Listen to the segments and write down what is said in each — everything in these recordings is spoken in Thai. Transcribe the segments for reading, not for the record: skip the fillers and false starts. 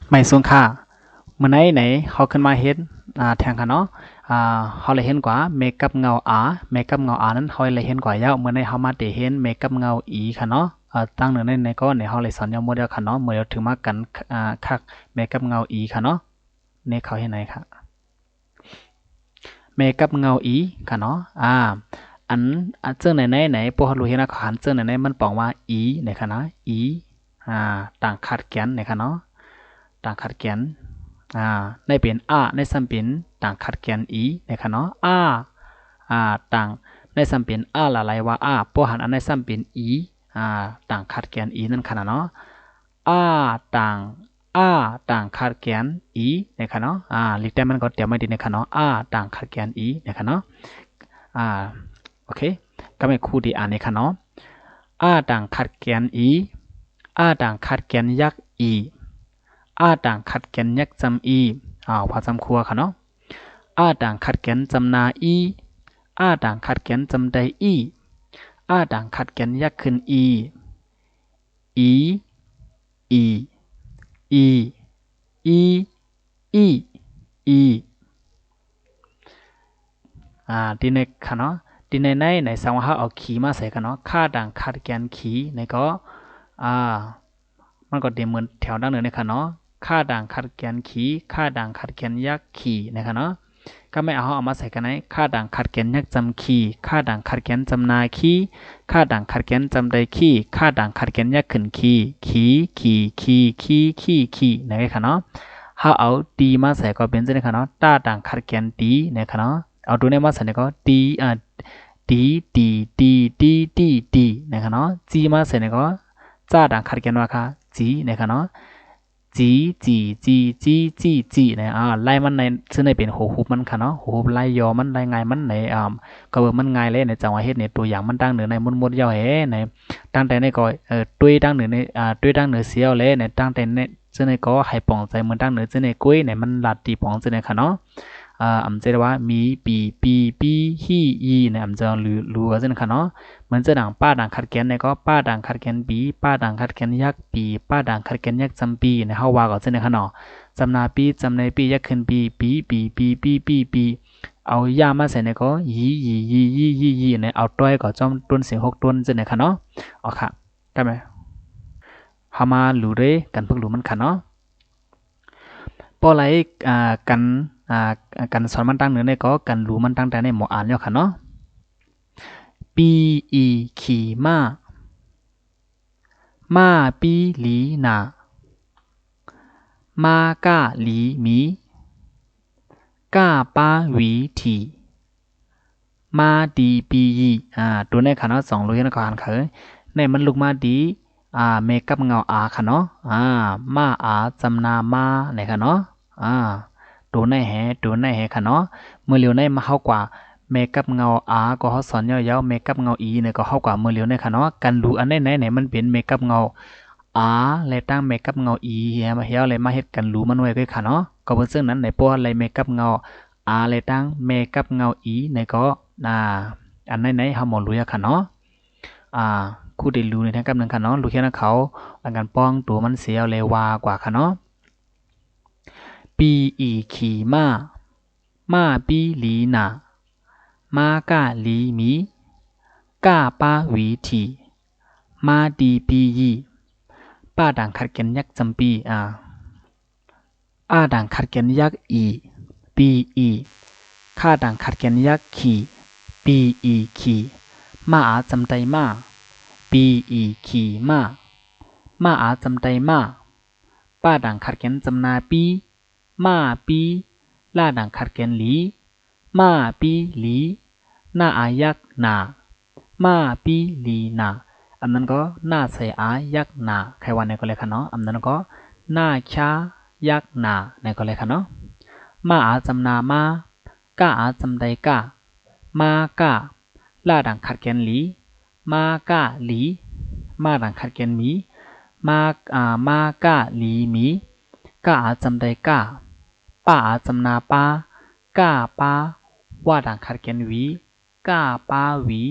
ไม่สูงค่าเมื่อไหนเขาขึ้นมาเห็นแทงค่ะเนาะเขาเลยเห็นกว่าเมกับเงาเมกับเงานั้นเขาเลยเห็นกว่าเยอะเมื่อไหนเขามาเดเห็นเมกับเงาค่ะเนาะตั้งหนึ่งในก็ในเขาเลยสอนยาโมเดลค่ะเนาะโมเดลถึงมากันคักเมกับเงาค่ะเนาะในเขาเห็นไหนค่ะเมกับเงาค่ะเนาะอันเจ้าไหนพวกเขารู้เห็นนะขันเจ้าไหนมันบอกว่าในค่ะนะต่างขัดแกนในค่ะเนาะต่างขัดแกนในเป็นในสัมเป็นต่างขัดแกนในค่ะเนาะต่างในสัมเป็นละลายว่าพวกหันอันในสัมเป็นต่างขัดแกนนั่นค่ะเนาะต่างต่างขัดแกนในค่ะเนาะลิกแต่มันก็เดี๋ยวไม่ดีในค่ะเนาะต่างขัดแกนในค่ะเนาะโอเคก็ไม่คู่ดีในค่ะเนาะต่างขัดแกนต่างขัดแกนยักษ์ต่างขัดแกนยักษ์จำพอจำครัวค่ะเนาะต่างขัดแกนจำนาต่างขัดแกนจำใดต่างขัดแกนยักษ์ขึ้นอีอีทีนี้ค่ะเนาะทีนี้ในสังว่าเอาขีมาใส่กันเนาะค่าต่างขัดแกนขีในก็มันก็เดี๋ยวเหมือนแถวด้านหนึ่งนะคะเนาะค่าด่างขัดแกนขีค่าด่างขัดแกนยักษ์ขีนะคะเนาะก็ไม่เอามาใส่กันไหนค่าด่างขัดแกนยักษ์จำขีค่าด่างขัดแกนจำนาขีค่าด่างขัดแกนจำใดขีค่าด่างขัดแกนยักษ์ขึ้นขีนะคะเนาะเอาดีมาใส่ก็เป็นจะนะคะเนาะต้าด่างขัดแกนดีนะคะเนาะเอาดูในมาใส่ก็ดีดีนะคะเนาะจีมาใส่ก็จ้าด่างขัดแกนว่าค่ะจีนะคะเนาะจีเนี่ยไล่มันในซึ่งในเป็นหูมันค่ะเนาะหูไล่ยอมันไล่ไงมันในก็เบอร์มันไงเลยในจังหวะเฮ็ดในตัวอย่างมันตั้งเหนือในมุดยาวในตั้งแต่ในก็ตุ้ยตั้งเหนือในตุ้ยตั้งเหนือเสียวเลยในตั้งแต่ในซึ่งในก็ให้ปองใจมันตั้งเหนือซึ่งในกุ้ยในมันลัดตีปองซึ่งในค่ะเนาะเจะว่ามีปีฮีเนี่ยจะรู้ว่าซึ่งค่ะเนาะเหมือนจะดังป้าดังขัดแกนในก็ป้าดังขัดแกนปีป้าดังขัดแกนยักษ์ปีป้าดังขัดแกนยักษ์จำปีในเฮาว่าก็ซึ่งในค่ะเนาะจำนาปีจำในปียักษ์ขึ้นปีเอายามาใส่ในก็ยีในเอาต้อยก็จอมต้นเสียง6ต้นซึ่งในค่ะเนาะอ๋อค่ะได้ไหมเฮามารู้ได้กันพวกรู้มันค่ะเนาะพอไรกันสอนมันตั้งเหนือในก็กันรู้มันตั้งแต่ในหมออ่านแล้วค่ะเนาะปีขี่ม้าปีหลีนาม้ากะหลีหมีกะป้าหวีทีมาดีปีตัวในค่ะเนาะ2รู้ยังก็อ่านคือในมันลูกมาดีเมกับเงาค่ะเนาะมาจำนามาในค่ะเนาะตัวในแหค่ะเนาะเมื่อเร็วในมาเข้ากว่าเมกับเงาก็เขาสอนยาวๆเมกับเงาเนี่ยก็เข้ากว่าเมื่อเร็วในค่ะเนาะกันรู้อันไหนมันเป็นเมกับเงาและตั้งเมกับเงามาเฮียอะไรมาเฮ็ดกันรู้มันไว้ก็ค่ะเนาะก็เป็นซึ่งนั้นในพวกอะไรเมกับเงาและตั้งเมกับเงาในก็อันไหนเฮาหมดรู้ค่ะเนาะคู่ได้รู้ในทางกำลังค่ะเนาะรู้แค่นั้นเขาอันกันป้องตัวมันเสียเลยว่ากว่าค่ะเนาะปีขี่ม้าปีหลีนาม้ากะหลีหมีกะป้าหวีทีมาดีปีป้าด่างขัดแกนยักษ์จำปีด่างขัดแกนยักษ์ปีข้าด่างขัดแกนยักษ์ปีขี่มาจำไตมาปีขี่มาจำไตมาป้าด่างขัดแกนจำนาปีมาปีล่าด่างขัดแกนหลีมาปีหลีหน้ายักษ์นามาปีหลีนาอันนั้นก็หน้าใส่ยักษ์นาใครว่าในก็เลยค่ะเนาะอันนั้นก็หน้าช้ายักษ์นาในก็เลยค่ะเนาะมาจำนามากะจำใดกะมากะล่าด่างขัดแกนหลีมากะหลีมาด่างขัดแกนหมีมากะหลีหมีกะจำใดกะป้าจำนาป้ากะป้าว่าด่างขัดแกนหวีกะป้าหวี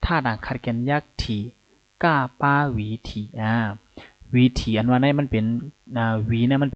ถ้าด่างขัดแกนยักษ์ทีกะป้าหวีทีหวีทีอันว่าในมันเป็นหวีเนี่ยมัน